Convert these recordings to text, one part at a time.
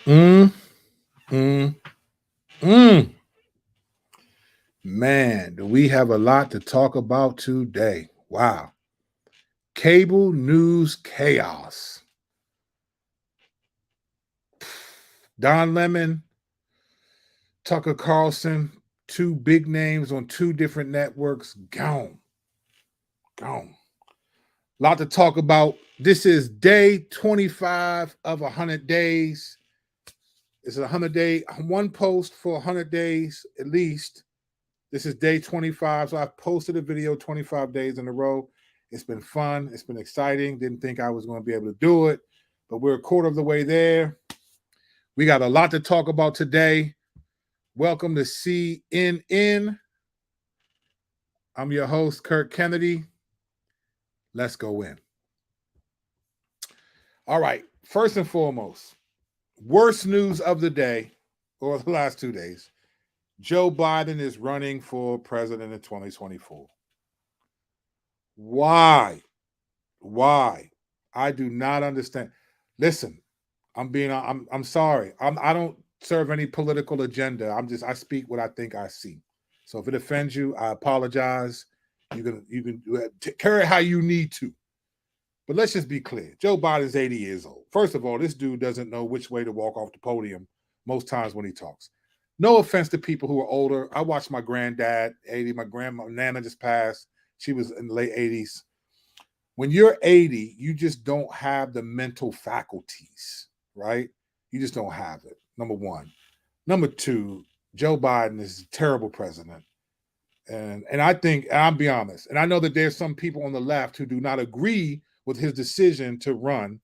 Mm, mm, mm. Man, do we have a lot to talk about today? Wow. Cable news chaos. Don Lemon, Tucker Carlson, two big names on two different networks. Gone. Gone. A lot to talk about. This is day 25 of 100 days. It's a 100-day, one post for 100 days at least. This is day 25. So I've posted a video 25 days in a row. It's been fun. It's been exciting. Didn't think I was going to be able to do it, but we're a quarter of the way there. We got a lot to talk about today. Welcome to CNN. I'm your host, Kurt Kennedy. Let's go in. All right. First and foremost, worst news of the day or the last 2 days. Joe Biden is running for president in 2024. Why? Why? I do not understand. Listen, I'm sorry. I don't serve any political agenda. I speak what I think I see. So if it offends you, I apologize. You can carry it how you need to. But let's just be clear. Joe Biden's 80 years old. First of all, this dude doesn't know which way to walk off the podium most times when he talks. No offense to people who are older. I watched my granddad, 80, my grandma, Nana just passed. She was in the late 80s. When you're 80, you just don't have the mental faculties, right? You just don't have it. Number one. Number two, Joe Biden is a terrible president. And I think, and I'll be honest, and I know that there's some people on the left who do not agree with his decision to run.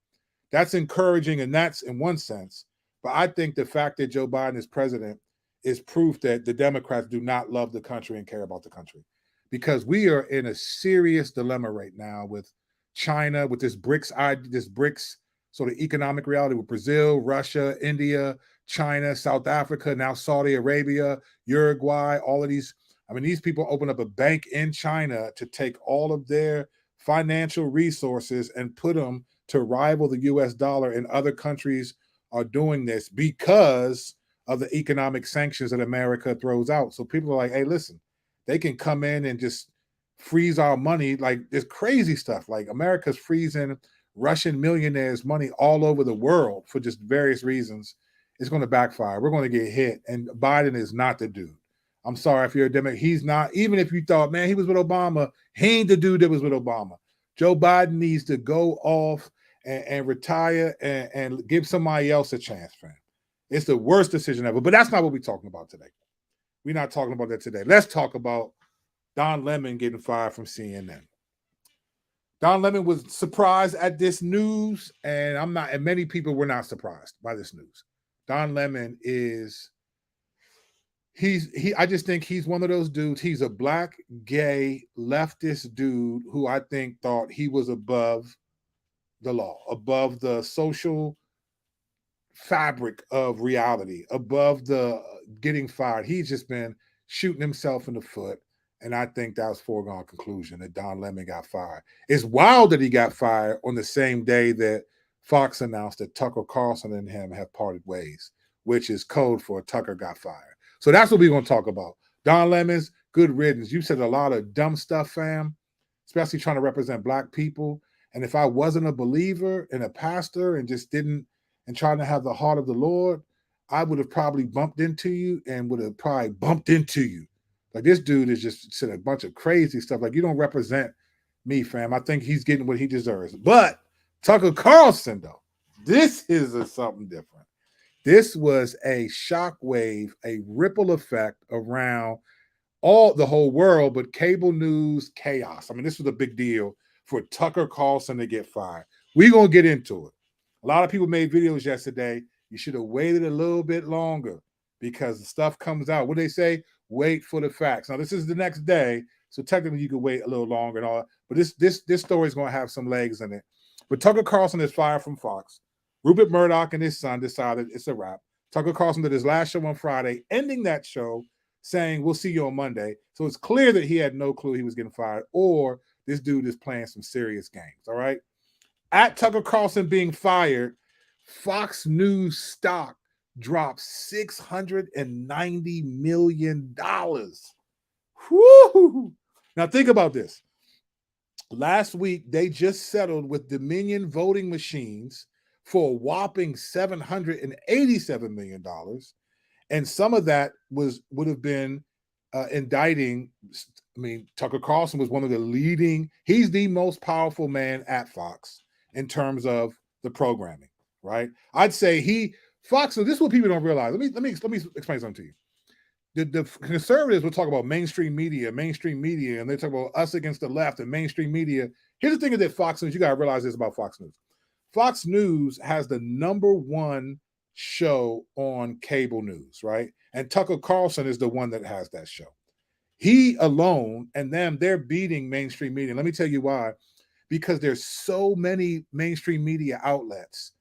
That's encouraging, and that's in one sense. But I think the fact that Joe Biden is president is proof that the Democrats do not love the country and care about the country. Because we are in a serious dilemma right now with China, with this BRICS sort of economic reality with Brazil, Russia, India, China, South Africa, now Saudi Arabia, Uruguay, all of these. I mean, these people open up a bank in China to take all of their financial resources and put them to rival the US dollar, and other countries are doing this because of the economic sanctions that America throws out. So people are like, hey, listen, they can come in and just freeze our money. Like there's crazy stuff. Like America's freezing Russian millionaires' money all over the world for just various reasons. It's going to backfire. We're going to get hit. And Biden is not the dude. I'm sorry if you're a Democrat. He's not, even if you thought, man, he was with Obama, he ain't the dude that was with Obama. Joe Biden needs to go off and retire and give somebody else a chance, fam. It's the worst decision ever. But that's not what we're talking about today. We're not talking about that today. Let's talk about Don Lemon getting fired from CNN. Don Lemon was surprised at this news, and I'm not, and many people were not surprised by this news. Don Lemon is I just think he's one of those dudes. He's a black, gay, leftist dude who I think thought he was above the law, above the social fabric of reality, above the getting fired. He's just been shooting himself in the foot. And I think that was foregone conclusion that Don Lemon got fired. It's wild that he got fired on the same day that Fox announced that Tucker Carlson and him have parted ways, which is code for Tucker got fired. So that's what we're going to talk about. Don Lemon's good riddance. You said a lot of dumb stuff, fam, especially trying to represent black people. And if I wasn't a believer and a pastor and just didn't, and trying to have the heart of the Lord, I would have probably bumped into you and would have probably bumped into you. Like this dude is just said a bunch of crazy stuff. Like you don't represent me, fam. I think he's getting what he deserves. But Tucker Carlson, though, this is something different. This was a shockwave, a ripple effect around the whole world, but cable news chaos. I mean, this was a big deal for Tucker Carlson to get fired. We're going to get into it. A lot of people made videos yesterday. You should have waited a little bit longer because the stuff comes out. What they say? Wait for the facts. Now, this is the next day, so technically you could wait a little longer and all. But this story is going to have some legs in it. But Tucker Carlson is fired from Fox. Rupert Murdoch and his son decided it's a wrap. Tucker Carlson did his last show on Friday, ending that show saying, we'll see you on Monday. So it's clear that he had no clue he was getting fired, or this dude is playing some serious games, all right? At Tucker Carlson being fired, Fox News stock dropped $690 million. Woo! Now think about this. Last week, they just settled with Dominion voting machines for a whopping $787 million. And some of that would have been indicting. I mean, Tucker Carlson was one of the leading, he's the most powerful man at Fox in terms of the programming, right? I'd say Fox, so this is what people don't realize. Let me explain something to you. The conservatives will talk about mainstream media, and they talk about us against the left and mainstream media. Here's the thing that Fox News, you got to realize this about Fox News. Fox News has the #1 show on cable news, right? And Tucker Carlson is the one that has that show. He alone and them, they're beating mainstream media. Let me tell you why. Because there's so many mainstream media outlets.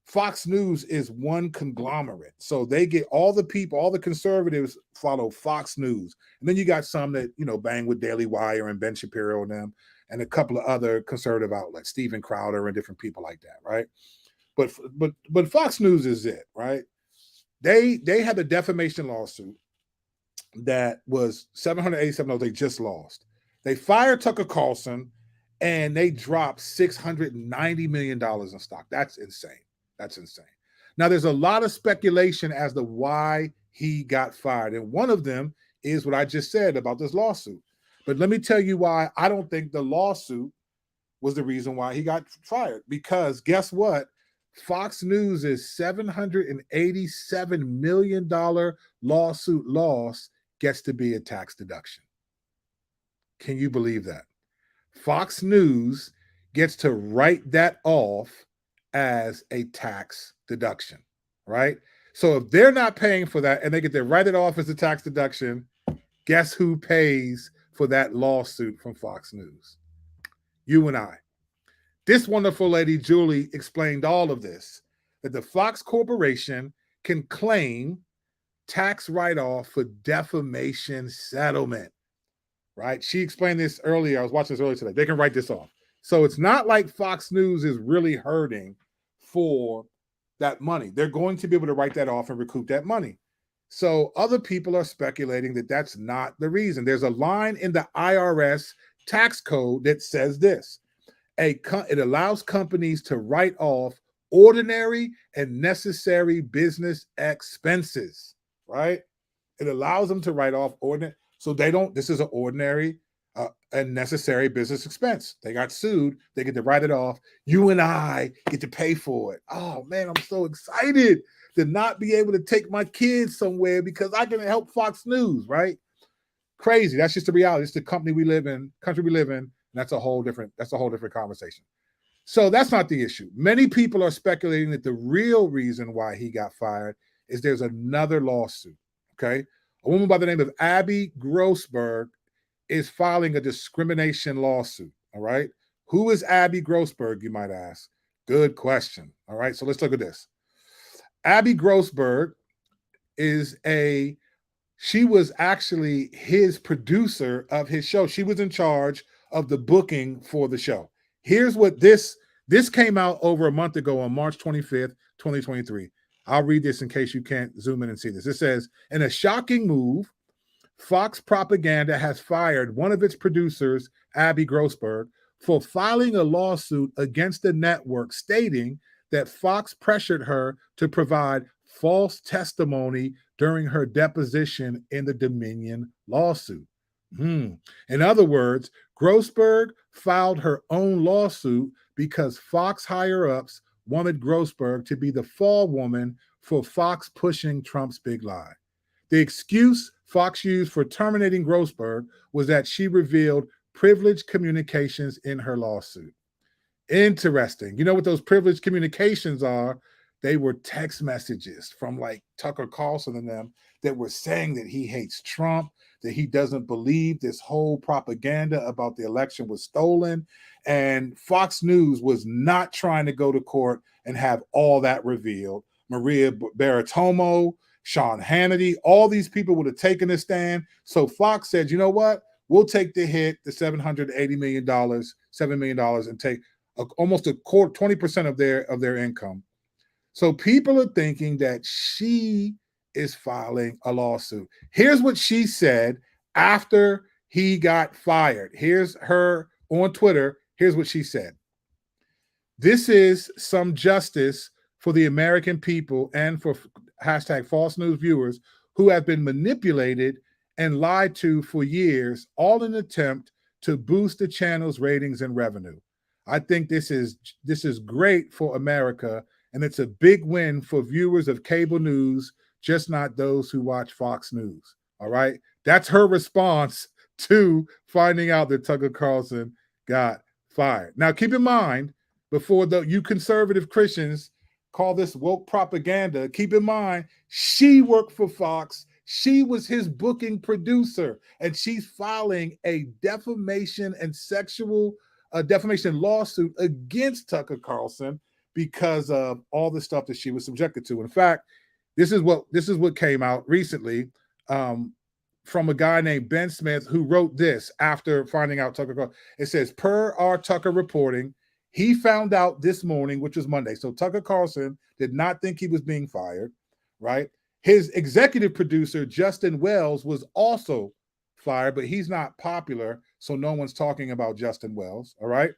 Fox News is one conglomerate. So they get all the people, all the conservatives follow Fox News. And then you got some that, bang with Daily Wire and Ben Shapiro and them, and a couple of other conservative outlets, Steven Crowder and different people like that, right? But Fox News is it, right? They had a defamation lawsuit that was $787 they just lost. They fired Tucker Carlson and they dropped $690 million in stock. That's insane. That's insane. Now, there's a lot of speculation as to why he got fired. And one of them is what I just said about this lawsuit. But let me tell you why I don't think the lawsuit was the reason why he got fired. Because guess what? Fox News' $787 million lawsuit loss gets to be a tax deduction. Can you believe that? Fox News gets to write that off as a tax deduction, right? So if they're not paying for that and they get to write it off as a tax deduction, guess who pays for that lawsuit from Fox News? You and I. This wonderful lady, Julie, explained all of this, that the Fox Corporation can claim tax write-off for defamation settlement, right? She explained this earlier. I was watching this earlier today. They can write this off. So it's not like Fox News is really hurting for that money. They're going to be able to write that off and recoup that money. So other people are speculating that that's not the reason. There's a line in the IRS tax code that says this. It allows companies to write off ordinary and necessary business expenses, right? It allows them to write off ordinary. So this is an ordinary and necessary business expense. They got sued. They get to write it off. You and I get to pay for it. Oh, man, I'm so excited to not be able to take my kids somewhere because I can help Fox News, right? Crazy. That's just the reality. It's the country we live in. And that's a whole different conversation. So that's not the issue. Many people are speculating that the real reason why he got fired is there's another lawsuit, okay? A woman by the name of Abby Grossman is filing a discrimination lawsuit, all right? Who is Abby Grossman, you might ask? Good question, all right? So let's look at this. Abby Grossman she was actually his producer of his show. She was in charge of the booking for the show. Here's what this came out over a month ago on March 25th, 2023. I'll read this in case you can't zoom in and see this. It says, in a shocking move, Fox Propaganda has fired one of its producers, Abby Grossman, for filing a lawsuit against the network stating that Fox pressured her to provide false testimony during her deposition in the Dominion lawsuit. In other words, Grossman filed her own lawsuit because Fox higher-ups wanted Grossman to be the fall woman for Fox pushing Trump's big lie. The excuse Fox used for terminating Grossman was that she revealed privileged communications in her lawsuit. Interesting. You know what those privileged communications are? They were text messages from like Tucker Carlson and them that were saying that he hates Trump, that he doesn't believe this whole propaganda about the election was stolen. And Fox News was not trying to go to court and have all that revealed. Maria Bartiromo, Sean Hannity, all these people would have taken a stand. So Fox said, you know what? We'll take the hit, the $780 million, $7 million, and take almost a quarter, 20% of their income. So people are thinking that she is filing a lawsuit. Here's what she said after he got fired. Here's her on Twitter. Here's what she said. This is some justice for the American people and for hashtag false news viewers who have been manipulated and lied to for years, all in an attempt to boost the channel's ratings and revenue. I think this is great for America, and it's a big win for viewers of cable news, just not those who watch Fox News. All right. That's her response to finding out that Tucker Carlson got fired. Now, keep in mind, before you conservative Christians call this woke propaganda, keep in mind, she worked for Fox. She was his booking producer, and she's filing a defamation and sexual defamation lawsuit against Tucker Carlson because of all the stuff that she was subjected to. In fact, this is what came out recently from a guy named Ben Smith, who wrote this after finding out Tucker Carlson. It says, per our Tucker reporting, he found out this morning, which was Monday. So Tucker Carlson did not think he was being fired, right? His executive producer, Justin Wells, was also fired, but he's not popular, so no one's talking about Justin Wells, all right?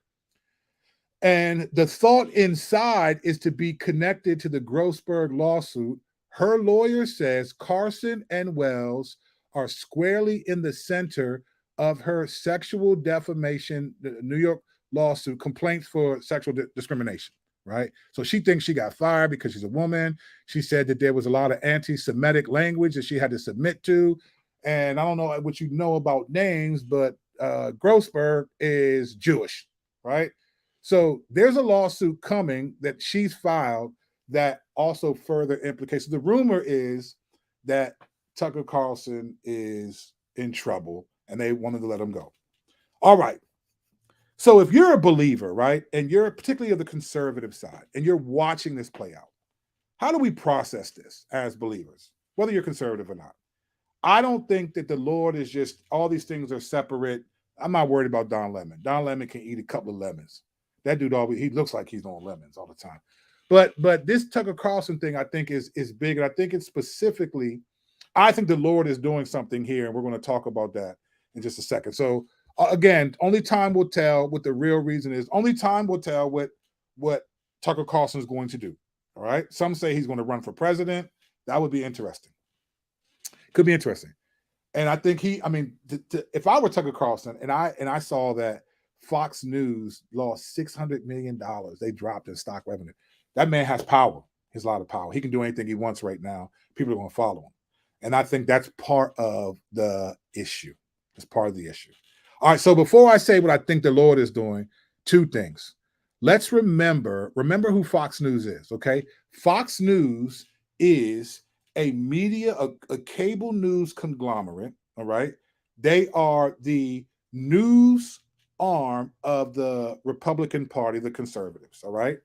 And the thought inside is to be connected to the Grossberg lawsuit. Her lawyer says Carlson and Wells are squarely in the center of her sexual defamation, the New York lawsuit, complaints for sexual discrimination, right? So she thinks she got fired because she's a woman. She said that there was a lot of anti-Semitic language that she had to submit to. And I don't know what you know about names, but Grossberg is Jewish, right? So there's a lawsuit coming that she's filed that also further implicates. The rumor is that Tucker Carlson is in trouble and they wanted to let him go. All right. So if you're a believer, right, and you're particularly of the conservative side, and you're watching this play out, how do we process this as believers, whether you're conservative or not? I don't think that the Lord is just, all these things are separate. I'm not worried about Don Lemon. Don Lemon can eat a couple of lemons. That dude he looks like he's on lemons all the time. But this Tucker Carlson thing, I think, is big. And I think it's specifically, I think the Lord is doing something here, and we're going to talk about that in just a second. So again, only time will tell what the real reason is. Only time will tell what Tucker Carlson is going to do. All right. Some say he's going to run for president. That would be interesting. Could be interesting. And I think if I were Tucker Carlson and I saw that Fox News lost $600 million, they dropped in stock revenue. That man has power. He has a lot of power. He can do anything he wants right now. People are going to follow him. And I think that's part of the issue. It's part of the issue. All right, so before I say what I think the Lord is doing, two things. Let's remember who Fox News is, okay? Fox News is a media, a cable news conglomerate, all right? They are the news arm of the Republican Party, the conservatives, all right?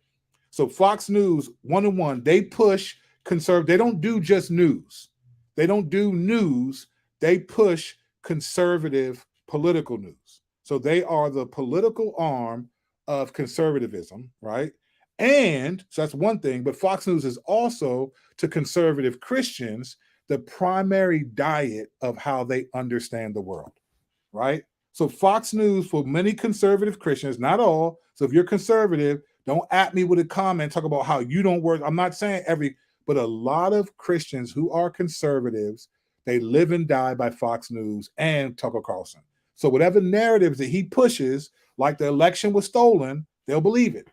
So Fox News, one-on-one, they push conservative. They don't do just news. They don't do news. They push conservative political news. So they are the political arm of conservatism, right? And so that's one thing, but Fox News is also, to conservative Christians, the primary diet of how they understand the world, right? So Fox News, for many conservative Christians, not all, so if you're conservative, don't at me with a comment, talk about how you don't work. I'm not saying but a lot of Christians who are conservatives, they live and die by Fox News and Tucker Carlson. So whatever narratives that he pushes, like the election was stolen, they'll believe it.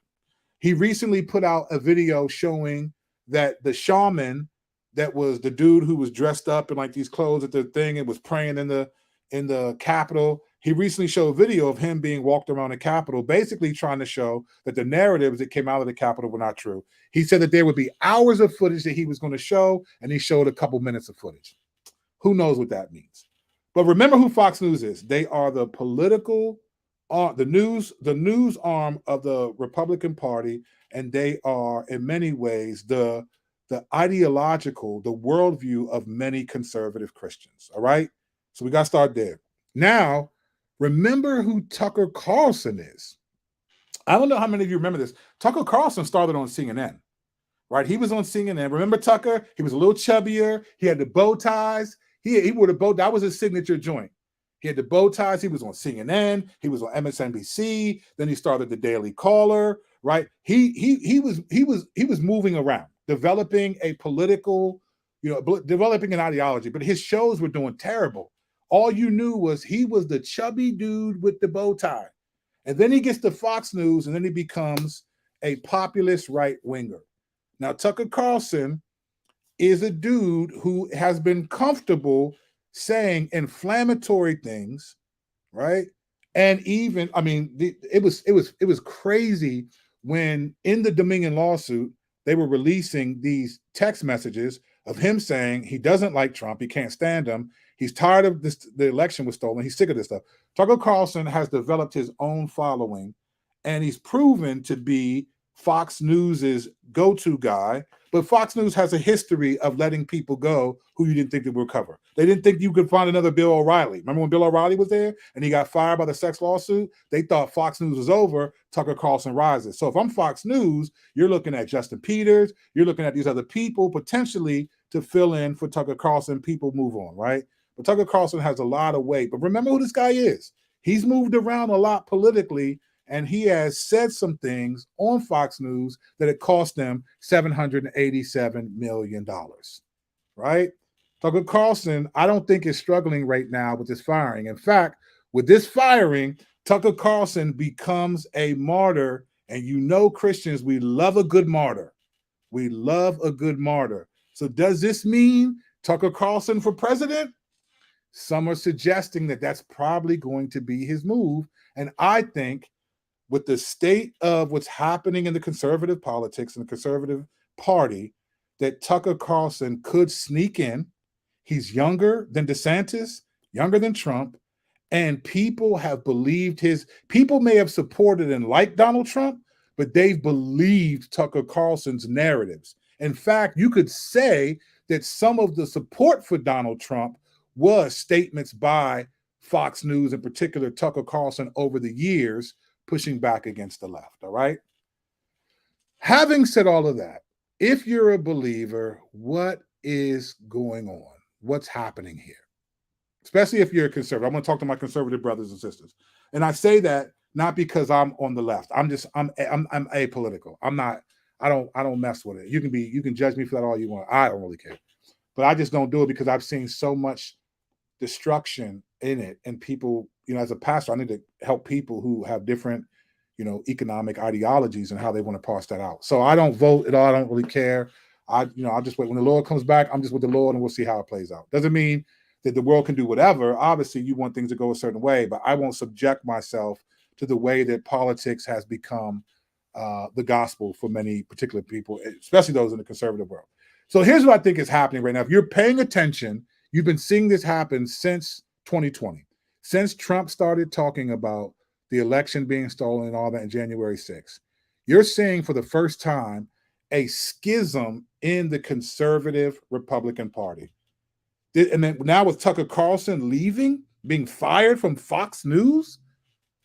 He recently put out a video showing that the shaman, that was the dude who was dressed up in like these clothes at the thing and was praying in the Capitol. He recently showed a video of him being walked around the Capitol, basically trying to show that the narratives that came out of the Capitol were not true. He said that there would be hours of footage that he was going to show, and he showed a couple minutes of footage. Who knows what that means? But remember who Fox News is. They are the political, the news arm of the Republican Party, and they are in many ways the ideological, the worldview of many conservative Christians. All right, so we got to start there. Now, remember who Tucker Carlson is. I don't know how many of you remember this. Tucker Carlson started on CNN, right? He was on CNN. Remember Tucker? He was a little chubbier. He had the bow ties. He wore the bow. That was his signature joint. He had the bow ties. He was on CNN. He was on MSNBC. Then he started the Daily Caller. Right? He was moving around, developing a political, developing an ideology. But his shows were doing terrible. All you knew was he was the chubby dude with the bow tie, and then he gets to Fox News, and then he becomes a populist right winger. Now Tucker Carlson is a dude who has been comfortable saying inflammatory things, right? And even, I mean, it was crazy when in the Dominion lawsuit they were releasing these text messages of him saying he doesn't like Trump, he can't stand him, he's tired of this, the election was stolen, he's sick of this stuff. Tucker Carlson has developed his own following, and he's proven to be Fox News's go-to guy. But Fox News has a history of letting people go who you didn't think they would cover. They didn't think you could find another Bill O'Reilly. Remember when Bill O'Reilly was there and he got fired by the sex lawsuit? They thought Fox News was over. Tucker Carlson rises. So if I'm Fox News, you're looking at Justin Peters. You're looking at these other people potentially to fill in for Tucker Carlson. People move on, right? But Tucker Carlson has a lot of weight. But remember who this guy is. He's moved around a lot politically, and he has said some things on Fox News that it cost them $787 million, right? Tucker Carlson, I don't think is struggling right now with this firing. In fact, with this firing, Tucker Carlson becomes a martyr. And you know, Christians, we love a good martyr. We love a good martyr. So does this mean Tucker Carlson for president? Some are suggesting that that's probably going to be his move. And I think with the state of what's happening in the conservative politics and the conservative party, that Tucker Carlson could sneak in. He's younger than DeSantis, younger than Trump, and people have believed people may have supported and liked Donald Trump, but they've believed Tucker Carlson's narratives. In fact, you could say that some of the support for Donald Trump was statements by Fox News, in particular Tucker Carlson, over the years, pushing back against the left, all right? Having said all of that, if you're a believer, what is going on? What's happening here? Especially if you're a conservative. I'm going to talk to my conservative brothers and sisters. And I say that not because I'm on the left. I'm apolitical. I don't mess with it. You can judge me for that all you want. I don't really care. But I just don't do it because I've seen so much destruction in it, and people, as a pastor, I need to help people who have different, economic ideologies and how they want to parse that out. So I don't vote at all. I don't really care. I'll just wait. When the Lord comes back, I'm just with the Lord, and we'll see how it plays out. Doesn't mean that the world can do whatever. Obviously, you want things to go a certain way, but I won't subject myself to the way that politics has become the gospel for many particular people, especially those in the conservative world. So here's what I think is happening right now. If you're paying attention, you've been seeing this happen since 2020, since Trump started talking about the election being stolen and all that in January 6th. You're seeing for the first time a schism in the conservative Republican Party. And then now with Tucker Carlson leaving, being fired from Fox News,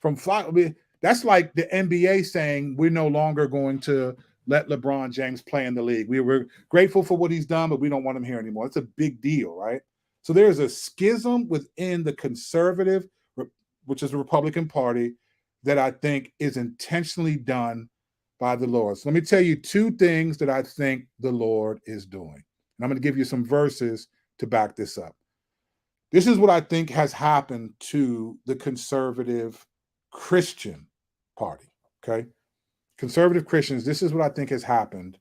that's like the NBA saying we're no longer going to let LeBron James play in the league. We're grateful for what he's done, but we don't want him here anymore. It's a big deal, right? So there's a schism within the conservative, which is the Republican Party, that I think is intentionally done by the Lord. So let me tell you two things that I think the Lord is doing. And I'm going to give you some verses to back this up. This is what I think has happened to the conservative Christian party, okay? Conservative Christians, this is what I think has happened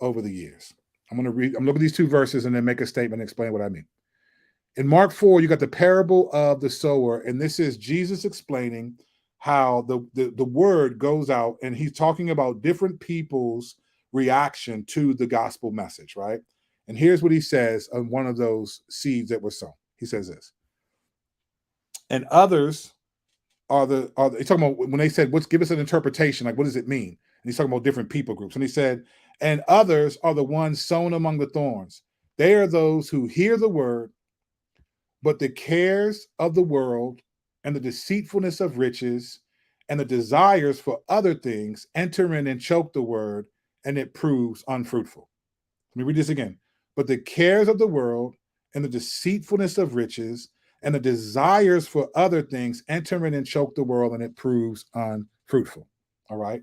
over the years. I'm looking at these two verses and then make a statement and explain what I mean. In Mark 4, you got the parable of the sower, and this is Jesus explaining how the word goes out, and he's talking about different people's reaction to the gospel message, right? And here's what he says on one of those seeds that were sown. He says this. And others he's talking about when they said, give us an interpretation, like what does it mean? And he's talking about different people groups. And he said, and others are the ones sown among the thorns. They are those who hear the word, but the cares of the world and the deceitfulness of riches and the desires for other things enter in and choke the word, and it proves unfruitful. Let me read this again. But the cares of the world and the deceitfulness of riches and the desires for other things enter in and choke the world, and it proves unfruitful. All right.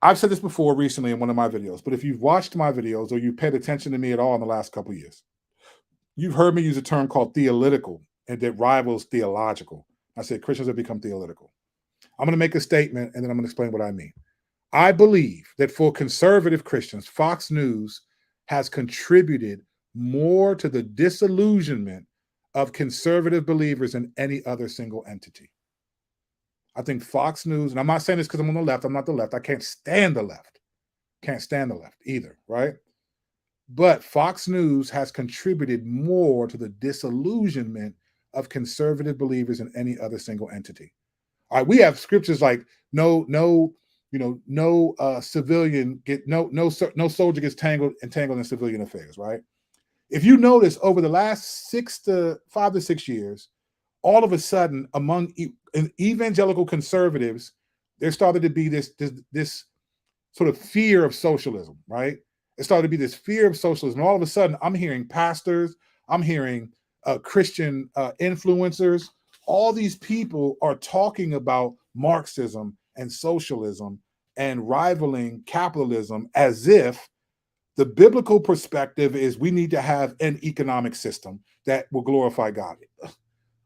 I've said this before recently in one of my videos, but if you've watched my videos or you paid attention to me at all in the last couple of years, you've heard me use a term called theolitical, and that rivals theological. I said Christians have become theolitical. I'm going to make a statement and then I'm going to explain what I mean. I believe that for conservative Christians, Fox News has contributed more to the disillusionment of conservative believers than any other single entity. I think Fox News, and I'm not saying this because I'm on the left. I'm not the left. I can't stand the left. Can't stand the left either, right? But Fox News has contributed more to the disillusionment of conservative believers than any other single entity. All right, we have scriptures like no civilian get no soldier gets entangled in civilian affairs, right? If you notice over the last 5 to 6 years, all of a sudden among evangelical conservatives, there started to be this sort of fear of socialism, right? It started to be this fear of socialism. And all of a sudden, I'm hearing pastors, I'm hearing Christian influencers. All these people are talking about Marxism and socialism and rivaling capitalism as if the biblical perspective is we need to have an economic system that will glorify God.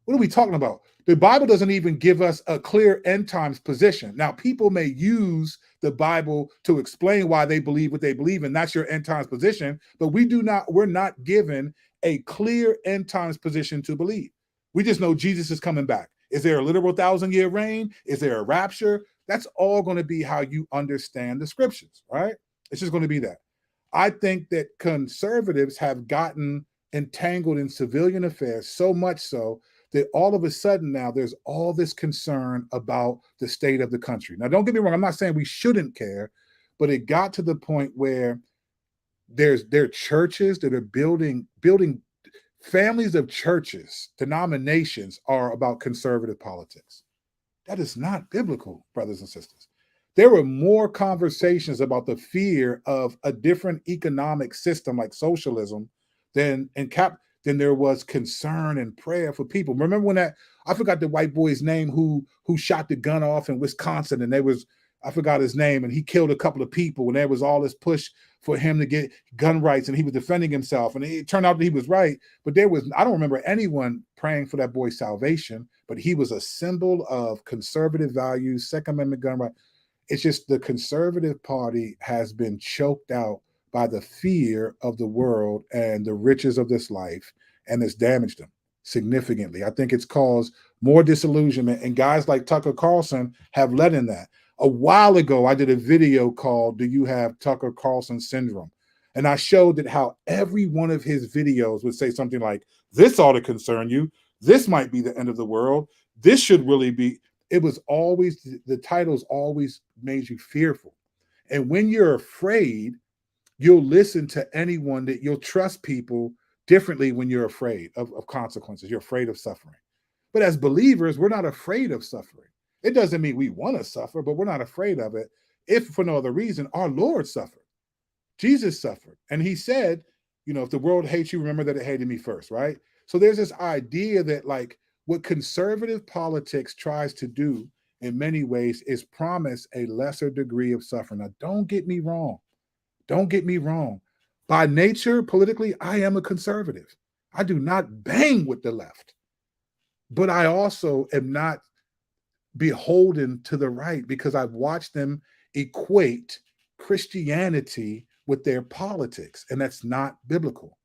What are we talking about? The Bible doesn't even give us a clear end times position. Now, people may use the Bible to explain why they believe what they believe, and that's your end times position, but we're not given a clear end times position to believe. We just know Jesus is coming back. Is there a literal 1,000-year reign? Is there a rapture? That's all going to be how you understand the scriptures, right? It's just going to be that. I think that conservatives have gotten entangled in civilian affairs so much so that all of a sudden now there's all this concern about the state of the country. Now, don't get me wrong. I'm not saying we shouldn't care, but it got to the point where there are churches that are building families of churches, denominations are about conservative politics. That is not biblical, brothers and sisters. There were more conversations about the fear of a different economic system like socialism than there was concern and prayer for people. Remember when I forgot the white boy's name who shot the gun off in Wisconsin, and I forgot his name, and he killed a couple of people, and there was all this push for him to get gun rights, and he was defending himself, and it turned out that he was right, but I don't remember anyone praying for that boy's salvation, but he was a symbol of conservative values, Second Amendment gun rights. It's just the conservative party has been choked out by the fear of the world and the riches of this life, and it's damaged them significantly. I think it's caused more disillusionment, and guys like Tucker Carlson have led in that. A while ago, I did a video called "Do You Have Tucker Carlson Syndrome?" And I showed that how every one of his videos would say something like, "This ought to concern you. This might be the end of the world. This should really be." It was always, the titles always made you fearful. And when you're afraid, you'll listen to anyone, that you'll trust people differently when you're afraid of consequences. You're afraid of suffering. But as believers, we're not afraid of suffering. It doesn't mean we want to suffer, but we're not afraid of it. If for no other reason, our Lord suffered. Jesus suffered. And he said, if the world hates you, remember that it hated me first, right? So there's this idea that like what conservative politics tries to do in many ways is promise a lesser degree of suffering. Now, don't get me wrong. Don't get me wrong. By nature, politically, I am a conservative. I do not bang with the left, but I also am not beholden to the right because I've watched them equate Christianity with their politics, and that's not biblical.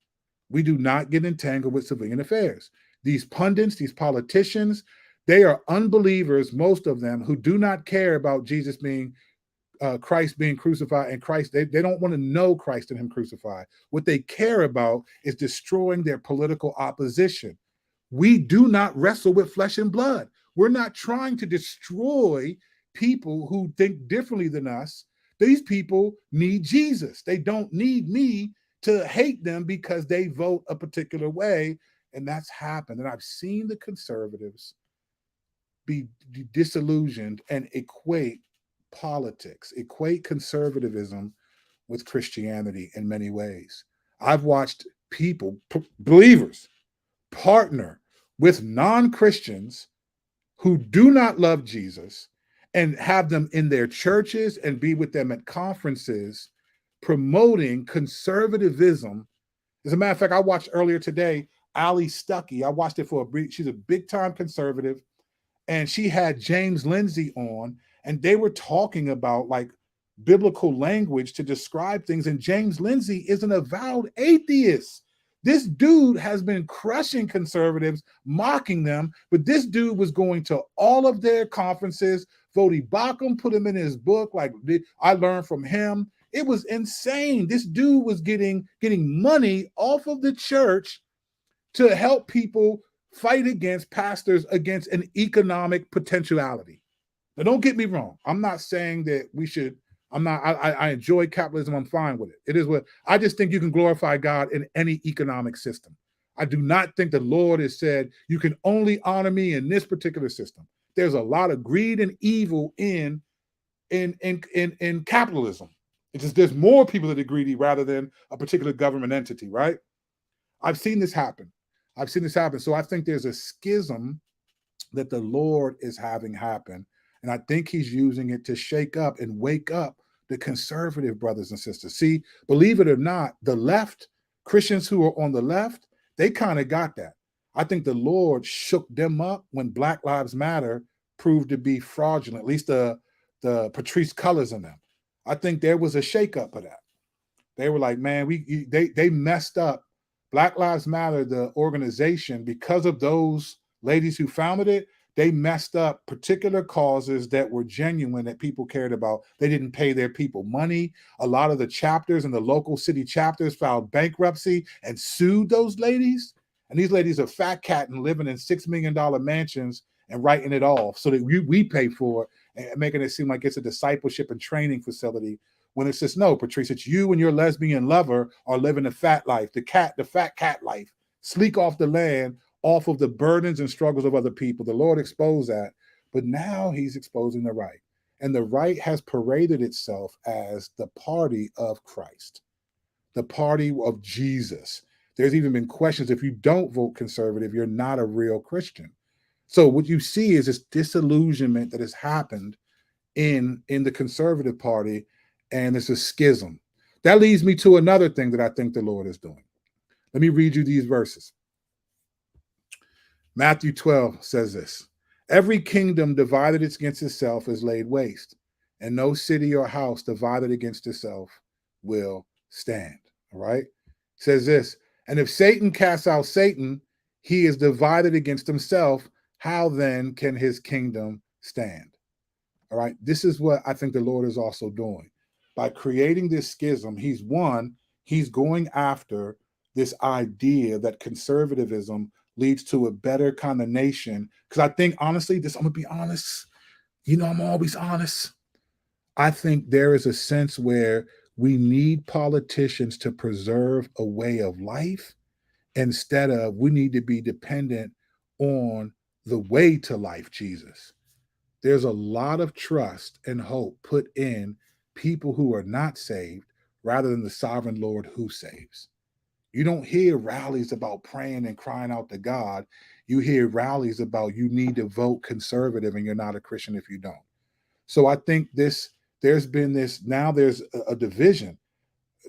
We do not get entangled with civilian affairs. These pundits, these politicians, they are unbelievers, most of them, who do not care about Jesus being Christ being crucified, and Christ, they don't want to know Christ and him crucified. What they care about is destroying their political opposition. We do not wrestle with flesh and blood. We're not trying to destroy people who think differently than us. These people need Jesus. They don't need me to hate them because they vote a particular way. And that's happened. And I've seen the conservatives be disillusioned and equate politics, equate conservatism with Christianity in many ways. I've watched people, believers, partner with non Christians who do not love Jesus and have them in their churches and be with them at conferences promoting conservatism. As a matter of fact, I watched earlier today Ali Stuckey. I watched it for a brief. She's a big time conservative, and she had James Lindsay on, and they were talking about like biblical language to describe things. And James Lindsay is an avowed atheist. This dude has been crushing conservatives, mocking them, but this dude was going to all of their conferences. Vodi Bakum put him in his book, like I learned from him. It was insane. This dude was getting money off of the church to help people fight against pastors against an economic potentiality. Now, don't get me wrong. I'm not saying that we should. I enjoy capitalism. I'm fine with it. It is what I just think you can glorify God in any economic system. I do not think the Lord has said you can only honor me in this particular system. There's a lot of greed and evil in capitalism. It's just there's more people that are greedy rather than a particular government entity, right? I've seen this happen. So I think there's a schism that the Lord is having happen. And I think he's using it to shake up and wake up the conservative brothers and sisters. See, believe it or not, the left, Christians who are on the left, they kind of got that. I think the Lord shook them up when Black Lives Matter proved to be fraudulent, at least the Patrice colors in them. I think there was a shakeup of that. They were like, man, they messed up. Black Lives Matter, the organization, because of those ladies who founded it, they messed up particular causes that were genuine that people cared about. They didn't pay their people money. A lot of the chapters and the local city chapters filed bankruptcy and sued those ladies. And these ladies are fat catting, living in $6 million mansions and writing it off so that we pay for it and making it seem like it's a discipleship and training facility. When it's just, no, Patrice, it's you and your lesbian lover are living the fat life, the fat cat life, sleek off the land, off of the burdens and struggles of other people. The Lord exposed that, but now he's exposing the right. And the right has paraded itself as the party of Christ, the party of Jesus. There's even been questions, if you don't vote conservative, you're not a real Christian. So what you see is this disillusionment that has happened in the conservative party, and it's a schism. That leads me to another thing that I think the Lord is doing. Let me read you these verses. Matthew 12 says this: every kingdom divided against itself is laid waste, and no city or house divided against itself will stand. All right? It says this: and if Satan casts out Satan, he is divided against himself. How then can his kingdom stand? All right? This is what I think the Lord is also doing. By creating this schism, he's going after this idea that conservatism leads to a better kind of nation. Because I think, honestly, I'm going to be honest. You know, I'm always honest. I think there is a sense where we need politicians to preserve a way of life instead of we need to be dependent on the way to life, Jesus. There's a lot of trust and hope put in people who are not saved rather than the sovereign Lord who saves. You don't hear rallies about praying and crying out to God. You hear rallies about you need to vote conservative and you're not a Christian if you don't. So I think there's a division.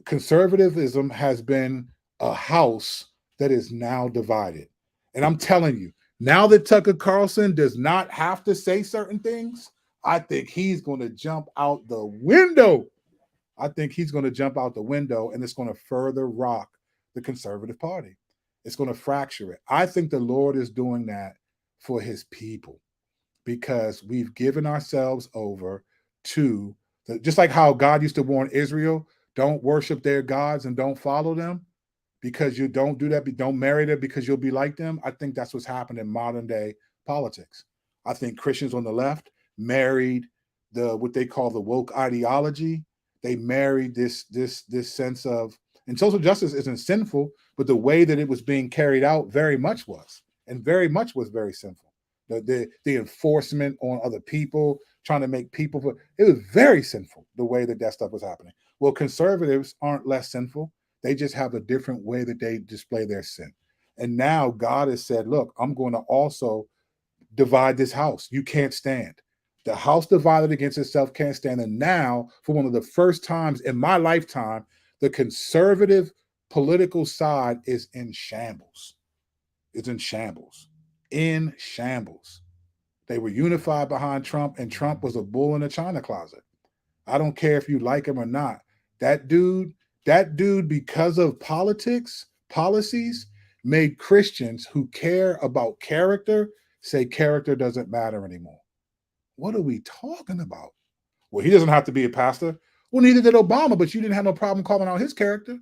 Conservatism has been a house that is now divided. And I'm telling you, now that Tucker Carlson does not have to say certain things, I think he's going to jump out the window. And it's going to further rock the conservative party. It's going to fracture it. I think the Lord is doing that for his people because we've given ourselves over to just like how God used to warn Israel, don't worship their gods and don't follow them because you don't do that. Don't marry them because you'll be like them. I think that's what's happened in modern day politics. I think Christians on the left married what they call the woke ideology. They married this sense of, and social justice isn't sinful, but the way that it was being carried out very much was very sinful. The enforcement on other people, trying to make people. It was very sinful the way that stuff was happening. Well, conservatives aren't less sinful. They just have a different way that they display their sin. And now God has said, look, I'm going to also divide this house. You can't stand. The house divided against itself can't stand. And now, for one of the first times in my lifetime, the conservative political side is in shambles. It's in shambles. In shambles. They were unified behind Trump, and Trump was a bull in a china closet. I don't care if you like him or not. That dude, because of politics, policies, made Christians who care about character say character doesn't matter anymore. What are we talking about? Well, he doesn't have to be a pastor. Well, neither did Obama, but you didn't have no problem calling out his character.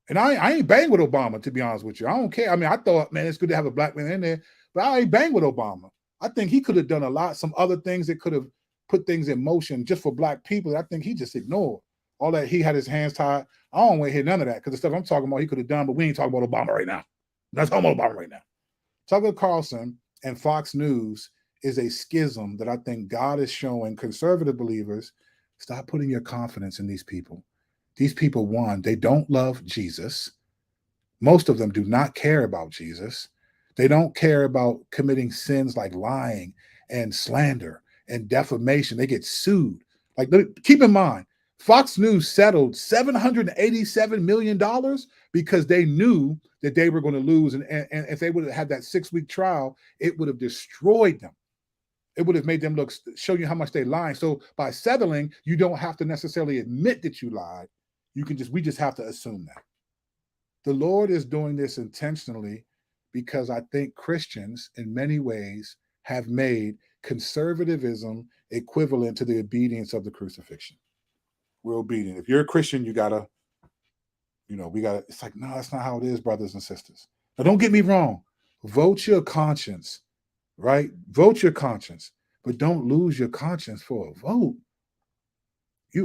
And I ain't bang with Obama, to be honest with you. I don't care. I mean, I thought, man, it's good to have a black man in there, but I ain't bang with Obama. I think he could have done a lot, some other things that could have put things in motion just for black people. I think he just ignored all that. He had his hands tied. I don't want to hear none of that because the stuff I'm talking about he could have done, but we ain't talking about Obama right now. That's talking about Obama right now. Tucker Carlson and Fox News is a schism that I think God is showing conservative believers. Stop putting your confidence in these people. These people, one, they don't love Jesus. Most of them do not care about Jesus. They don't care about committing sins like lying and slander and defamation. They get sued. Like, keep in mind, Fox News settled $787 million because they knew that they were going to lose. And if they would have had that 6-week trial, it would have destroyed them. It would have made them show you how much they lied. So by settling, you don't have to necessarily admit that you lied. We just have to assume that. The Lord is doing this intentionally because I think Christians in many ways have made conservatism equivalent to the obedience of the crucifixion. We're obedient. If you're a Christian, you gotta, it's like, no, that's not how it is, brothers and sisters. Now, don't get me wrong. Vote your conscience, right? Vote your conscience, but don't lose your conscience for a vote.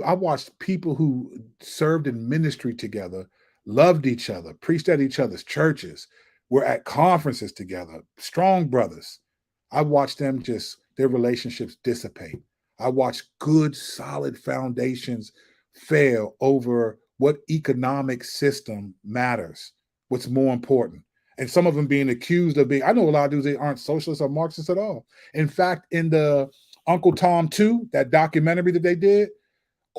I watched people who served in ministry together, loved each other, preached at each other's churches, were at conferences together, strong brothers. I watched them their relationships dissipate. I watched good, solid foundations fail over what economic system matters, what's more important. And some of them being accused of being, I know a lot of dudes, they aren't socialists or Marxists at all. In fact, in the Uncle Tom 2, that documentary that they did,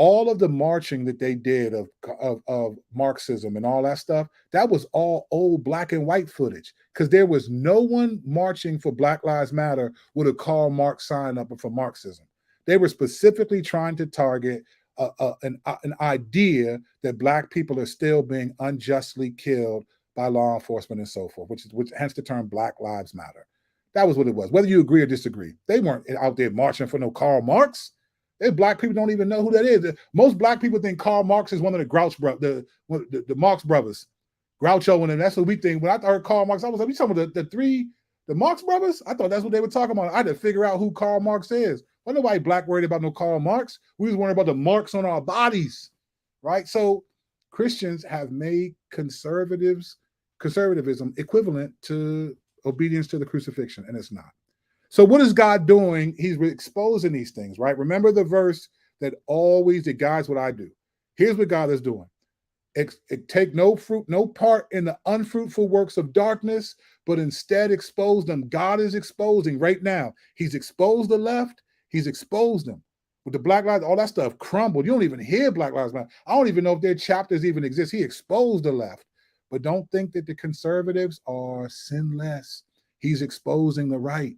all of the marching that they did of Marxism and all that stuff, that was all old black and white footage because there was no one marching for Black Lives Matter with a Karl Marx sign up for Marxism. They were specifically trying to target an idea that black people are still being unjustly killed by law enforcement and so forth, which hence the term Black Lives Matter. That was what it was, whether you agree or disagree. They weren't out there marching for no Karl Marx. Black people don't even know who that is. Most black people think Karl Marx is one of the the Marx brothers, Groucho, and that's what we think. When I heard Karl Marx, I was like, "We talking about the Marx brothers?" I thought that's what they were talking about. I had to figure out who Karl Marx is. Well, nobody black worried about no Karl Marx. We was worried about the marks on our bodies, right? So Christians have made conservatism equivalent to obedience to the crucifixion, and it's not. So what is God doing? He's exposing these things, right? Remember the verse that guides what I do. Here's what God is doing. Take no part in the unfruitful works of darkness, but instead expose them. God is exposing right now. He's exposed the left. He's exposed them. With the Black Lives, all that stuff crumbled. You don't even hear Black Lives Matter. I don't even know if their chapters even exist. He exposed the left. But don't think that the conservatives are sinless. He's exposing the right.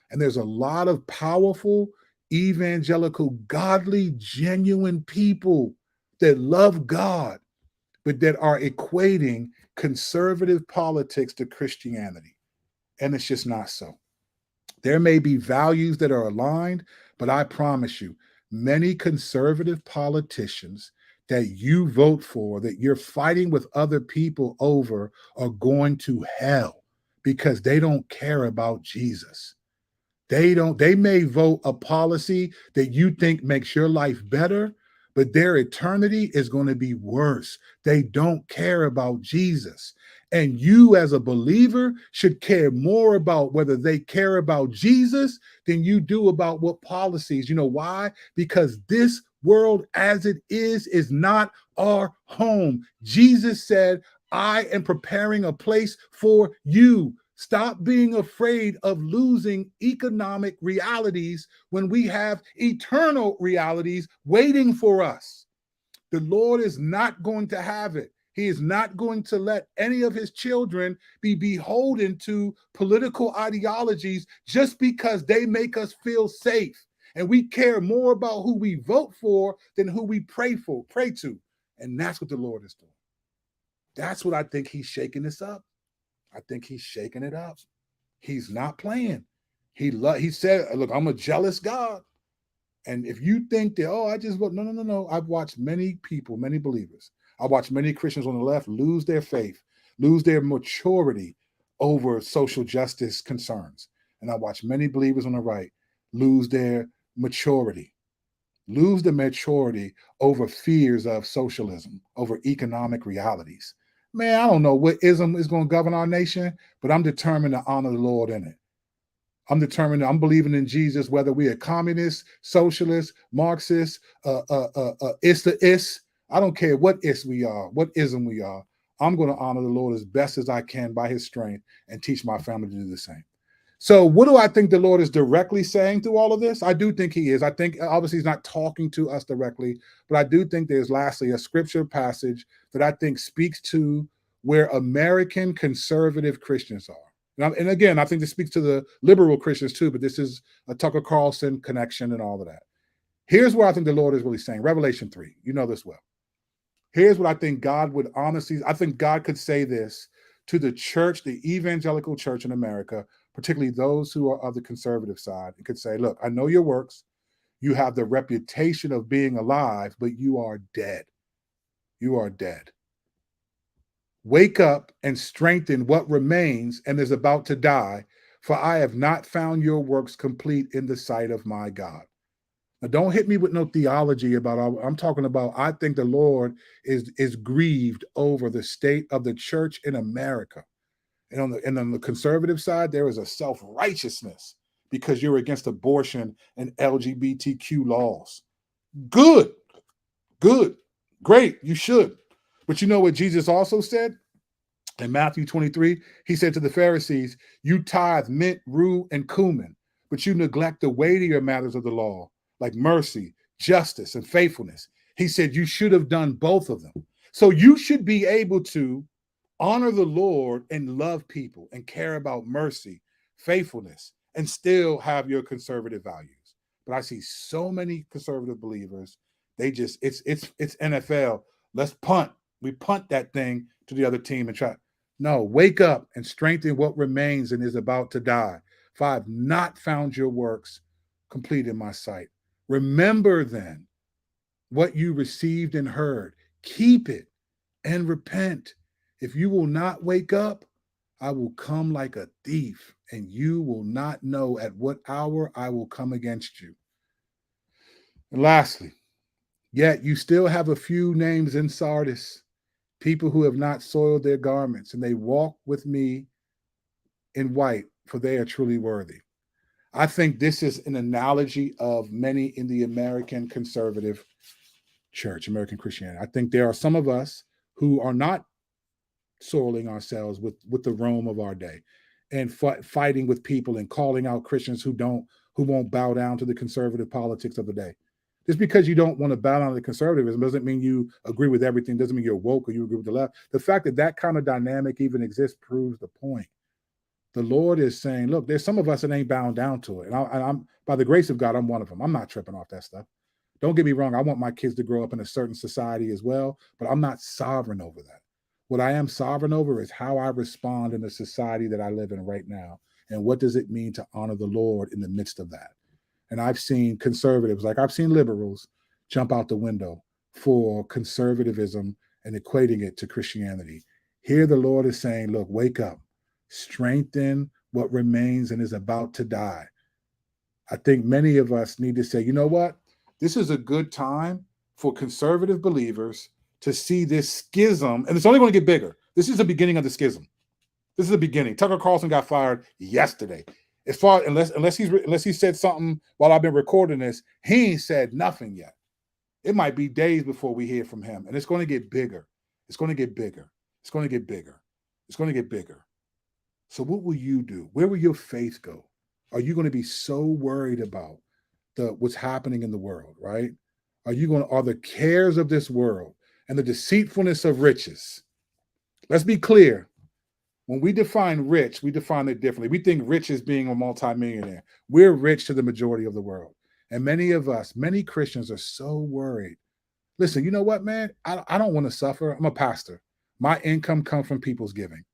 And there's a lot of powerful, evangelical, godly, genuine people that love God, but that are equating conservative politics to Christianity. And it's just not so. There may be values that are aligned, but I promise you, many conservative politicians that you vote for, that you're fighting with other people over, are going to hell because they don't care about Jesus. They may vote a policy that you think makes your life better, but their eternity is going to be worse. They don't care about Jesus. And you, as a believer, should care more about whether they care about Jesus than you do about what policies. You know why? Because this world as it is not our home. Jesus said, I am preparing a place for you. Stop being afraid of losing economic realities when we have eternal realities waiting for us. The Lord is not going to have it. He is not going to let any of his children be beholden to political ideologies just because they make us feel safe. And we care more about who we vote for than who we pray to. And that's what the Lord is doing. That's what I think he's shaking this up. I think he's shaking it up. He's not playing. He said, look, I'm a jealous God. And if you think that, I just vote, no. I've watched many people, many believers. I watched many Christians on the left lose their faith, lose their maturity over social justice concerns. And I watched many believers on the right lose their maturity, over fears of socialism, over economic realities. Man, I don't know what ism is going to govern our nation, but I'm determined to honor the Lord in it. I'm believing in Jesus, whether we are communists, socialists, Marxists, is. I don't care what is we are, what ism we are. I'm going to honor the Lord as best as I can by his strength and teach my family to do the same. So what do I think the Lord is directly saying through all of this? I do think he is. I think obviously he's not talking to us directly, but I do think there's lastly a scripture passage that I think speaks to where American conservative Christians are. And again, I think this speaks to the liberal Christians too, but this is a Tucker Carlson connection and all of that. Here's where I think the Lord is really saying, Revelation 3, you know this well. Here's what I think God would honestly, I think God could say this to the church, the evangelical church in America, particularly those who are of the conservative side. It could say, look, I know your works. You have the reputation of being alive, but you are dead. You are dead. Wake up and strengthen what remains and is about to die, for I have not found your works complete in the sight of my God. Now, don't hit me with no theology about all. I'm talking about, I think the Lord is grieved over the state of the church in America. And on the conservative side, there is a self-righteousness because you're against abortion and LGBTQ laws. Good, great, you should. But you know what Jesus also said? In Matthew 23, he said to the Pharisees, you tithe mint, rue, and cumin, but you neglect the weightier matters of the law, like mercy, justice, and faithfulness. He said you should have done both of them. So you should be able to honor the Lord and love people and care about mercy, faithfulness, and still have your conservative values. But I see so many conservative believers, they just, it's NFL. Let's punt. We punt that thing to the other team and try. No, wake up and strengthen what remains and is about to die. For I have not found your works complete in my sight. Remember then what you received and heard. Keep it and repent. If you will not wake up, I will come like a thief, and you will not know at what hour I will come against you. And lastly, yet you still have a few names in Sardis, people who have not soiled their garments, and they walk with me in white, for they are truly worthy. I think this is an analogy of many in the American conservative church, American Christianity. I think there are some of us who are not soiling ourselves with the Rome of our day and fighting with people and calling out Christians who won't bow down to the conservative politics of the day. Just because you don't want to bow down to the conservatism doesn't mean you agree with everything, doesn't mean you're woke or you agree with the left. The fact that that kind of dynamic even exists proves the point. The Lord is saying, look, there's some of us that ain't bound down to it. And I'm by the grace of God, I'm one of them. I'm not tripping off that stuff. Don't get me wrong. I want my kids to grow up in a certain society as well, but I'm not sovereign over that. What I am sovereign over is how I respond in the society that I live in right now. And what does it mean to honor the Lord in the midst of that? And I've seen conservatives, like I've seen liberals, jump out the window for conservatism and equating it to Christianity. Here the Lord is saying, look, wake up, strengthen what remains and is about to die. I think many of us need to say, you know what? This is a good time for conservative believers to see this schism, and it's only going to get bigger. This is the beginning of the schism. This is the beginning. Tucker Carlson got fired yesterday. As far unless he said something while I've been recording this, he ain't said nothing yet. It might be days before we hear from him, and it's going to get bigger. It's going to get bigger. It's going to get bigger. It's going to get bigger. So what will you do? Where will your faith go? Are you going to be so worried about what's happening in the world, right? Are the cares of this world and the deceitfulness of riches? Let's be clear. When we define rich, we define it differently. We think rich is being a multimillionaire. We're rich to the majority of the world. And many of us, many Christians are so worried. Listen, you know what, man? I don't want to suffer. I'm a pastor. My income comes from people's giving.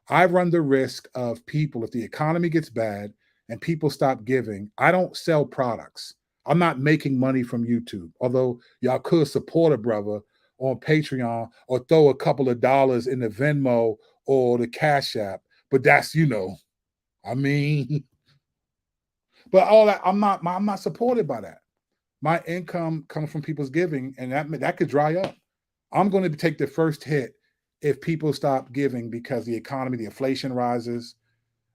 I run the risk of people, if the economy gets bad and people stop giving, I don't sell products. I'm not making money from YouTube, although y'all could support a brother on Patreon or throw a couple of dollars in the Venmo or the Cash App. But that's, I mean, but all that, I'm not supported by that. My income comes from people's giving, and that could dry up. I'm going to take the first hit if people stop giving because the economy, the inflation rises,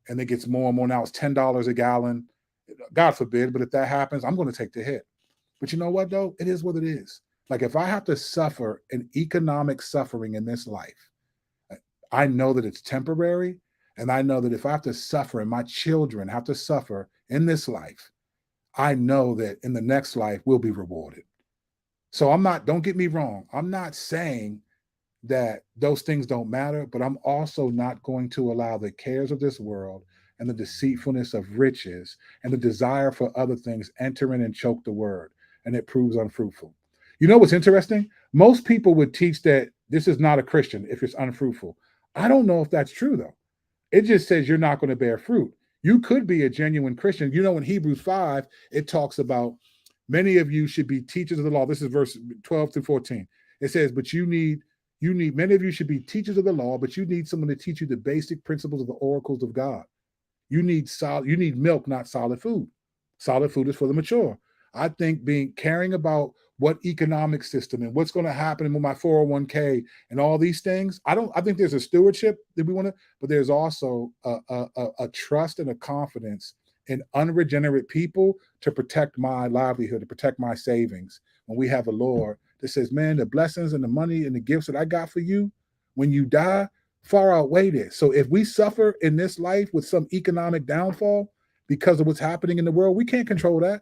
and it gets more and more. Now it's $10 a gallon. God forbid, but if that happens, I'm going to take the hit. But you know what, though? It is what it is. Like, if I have to suffer an economic suffering in this life, I know that it's temporary, and I know that if I have to suffer and my children have to suffer in this life, I know that in the next life we'll be rewarded. So don't get me wrong, I'm not saying that those things don't matter, but I'm also not going to allow the cares of this world and the deceitfulness of riches and the desire for other things enter in and choke the word, and it proves unfruitful. You know what's interesting? Most people would teach that this is not a Christian if it's unfruitful. I don't know if that's true, though. It just says you're not going to bear fruit. You could be a genuine Christian. In Hebrews 5, it talks about many of you should be teachers of the law. This is verse 12 through 14. It says, but many of you should be teachers of the law, but you need someone to teach you the basic principles of the oracles of God. You need milk, not solid food. Solid food is for the mature. I think caring about what economic system and what's going to happen with my 401k and all these things, I think there's a stewardship that we want to, but there's also a trust and a confidence in unregenerate people to protect my livelihood, to protect my savings. When we have a Lord that says, man, the blessings and the money and the gifts that I got for you, when you die, far outweigh this. So if we suffer in this life with some economic downfall because of what's happening in the world, we can't control that.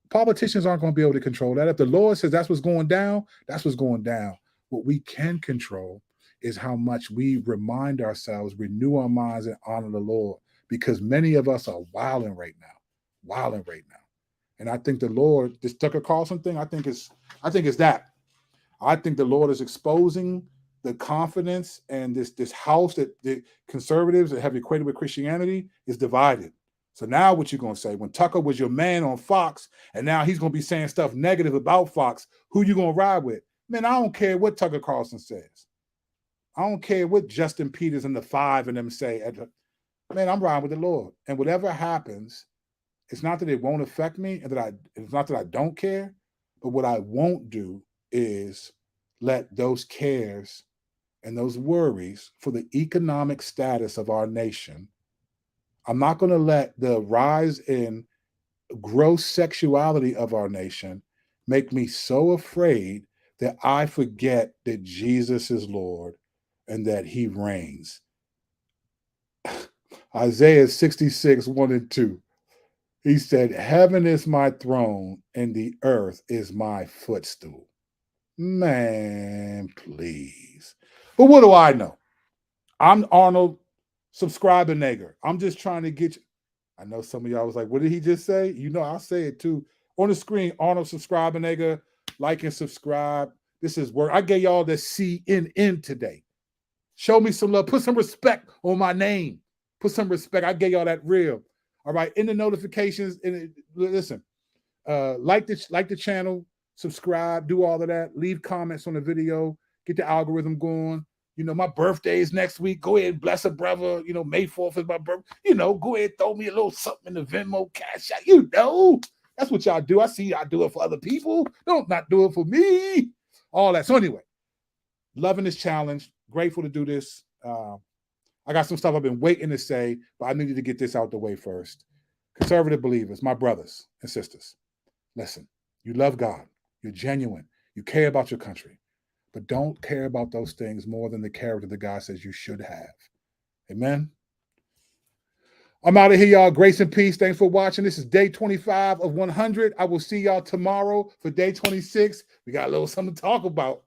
Politicians aren't going to be able to control that. If the Lord says that's what's going down, that's what's going down. What we can control is how much we remind ourselves, renew our minds, and honor the Lord, because many of us are wilding right now. And I think the Lord, this Tucker Carlson thing, I think it's that. I think the Lord is exposing the confidence, and this house that the conservatives that have equated with Christianity is divided. So now what you going to say? When Tucker was your man on Fox, and now he's going to be saying stuff negative about Fox, who you going to ride with? Man, I don't care what Tucker Carlson says. I don't care what Justin Peters and the Five and them say. Man, I'm riding with the Lord. And whatever happens, it's not that it won't affect me, and it's not that I don't care, but what I won't do is let those cares and those worries for the economic status of our nation, I'm not going to let the rise in gross sexuality of our nation make me so afraid that I forget that Jesus is Lord and that he reigns. Isaiah 66, 1 and 2. He said, heaven is my throne and the earth is my footstool. Man, please. But what do I know? I'm Arnold Subscriber-Nager. I'm just trying to get you. I know some of y'all was like, what did he just say? I'll say it too. On the screen, Arnold Subscriber-Nager. Like and subscribe. This is work. I gave y'all the CNN today. Show me some love. Put some respect on my name. Put some respect. I gave y'all that real. All right. In the notifications. Listen. Like the channel. Subscribe. Do all of that. Leave comments on the video. Get the algorithm going. My birthday is next week. Go ahead and bless a brother. May 4th is my birthday. Go ahead and throw me a little something in the Venmo Cash App. That's what y'all do. I see y'all do it for other people. Don't not do it for me. all that. So anyway, loving this challenge. Grateful to do this. I got some stuff I've been waiting to say, but I needed to get this out the way first. Conservative believers, my brothers and sisters, listen, you love God. You're genuine. You care about your country. But don't care about those things more than the character that God says you should have. Amen? I'm out of here, y'all. Grace and peace. Thanks for watching. This is day 25 of 100. I will see y'all tomorrow for day 26. We got a little something to talk about.